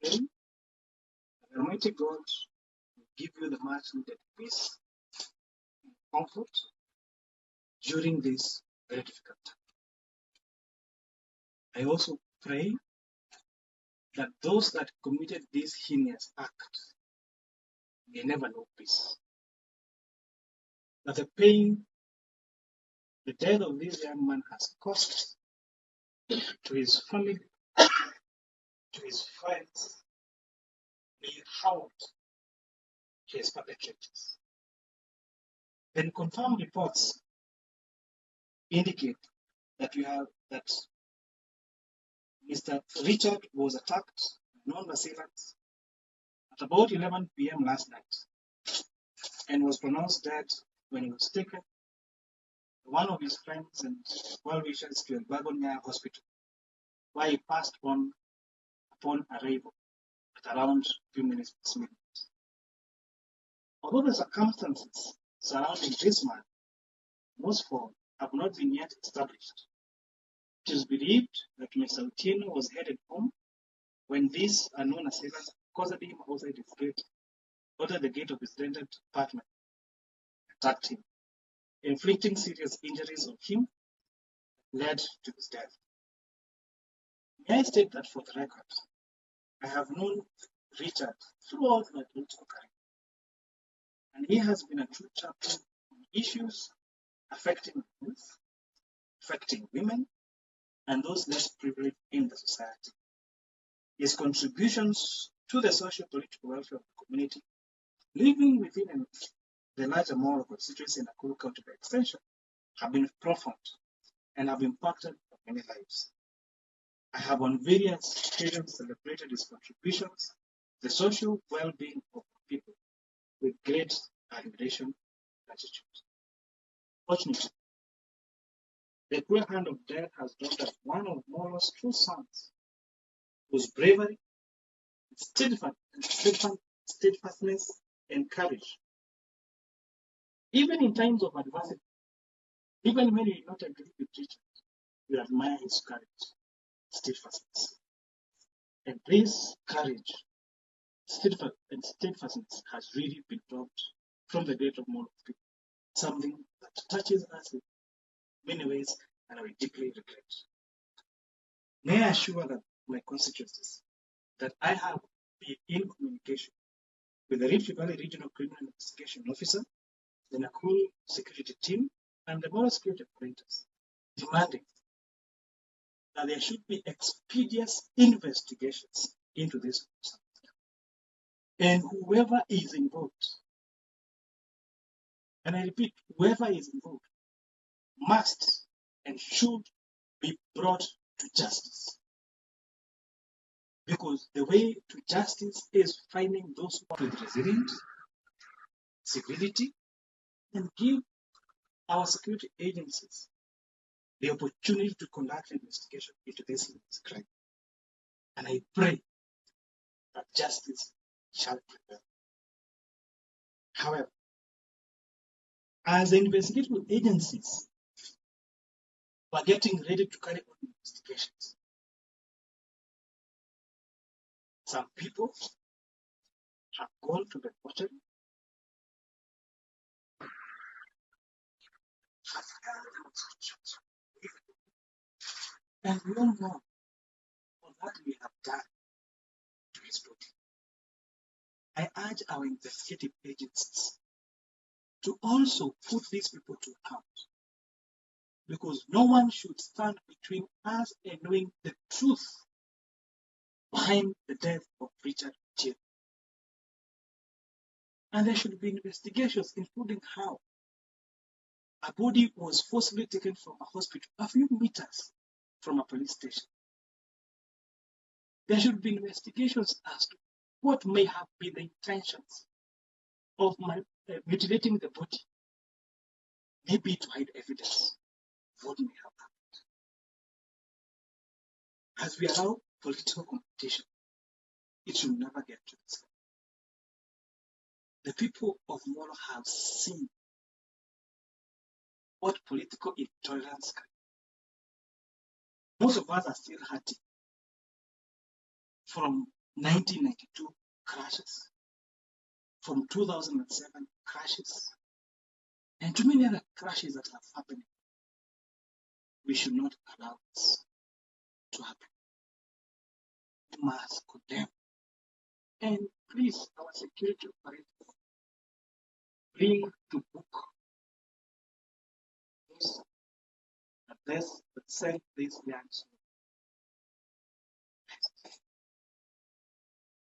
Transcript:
Pray that Almighty God will give you the much needed peace and comfort during this very difficult time. I also pray that those that committed this heinous act may never know peace. That the pain the death of this young man has caused to his family, to his friends, may haunt his perpetrators. Then confirmed reports indicate that Mr. Richard was attacked by non-assailants at about 11 p.m. last night and was pronounced dead when he was taken by one of his friends and well-wishers to El Bagonia Hospital, where he passed on upon arrival at around 2 minutes past midnight. Although the circumstances surrounding this man, most for have not been yet established, it is believed that Mr. Otieno was headed home when these unknown assailants accosted him outside the gate of his rented apartment, attacked him, inflicting serious injuries on him, led to his death. May I state that for the record, I have known Richard throughout my political career, and he has been a true champion on issues affecting youth, affecting women, and those less privileged in the society. His contributions to the social-political welfare of the community, living within the larger Moro constituency in Nakuru County by extension, have been profound and have impacted many lives. I have on various occasions celebrated his contributions to the social well-being of people with great admiration and gratitude. Fortunately, the cruel hand of death has daunted one of Moro's true sons, whose bravery, steadfastness, and courage, even in times of adversity, even when you do not agree with Richard, you admire his courage, steadfastness. And this courage, steadfastness has really been dropped from the great of Moro people, something that touches us in many ways and we deeply regret. May I assure my constituencies that I have been in communication with the Rift Valley Regional Criminal Investigation Officer, the Nakuru security team, and the Moro security operators, demanding that there should be expeditious investigations into this. And whoever is involved, and I repeat, whoever is involved must and should be brought to justice. Because the way to justice is finding those with resilience, civility, and give our security agencies the opportunity to conduct an investigation into this crime. And I pray that justice shall prevail. However, as the investigative agencies were getting ready to carry out investigations, some people have gone to the mortuary, and we all know what we have done to his body. I urge our investigative agencies to also put these people to account, because no one should stand between us and knowing the truth behind the death of Richard Otieno. And there should be investigations, including how a body was forcibly taken from a hospital a few meters from a police station. There should be investigations as to what may have been the intentions of mutilating the body, maybe to hide evidence of what may have happened. As we allow political competition, it should never get to this level. The people of Moro have seen what political intolerance can do. Most of us are still hurting from 1992 crashes, from 2007 crashes, and too many other crashes that have happened. We should not allow this to happen. We must condemn. And please, our security operators, bring to book those that send these young souls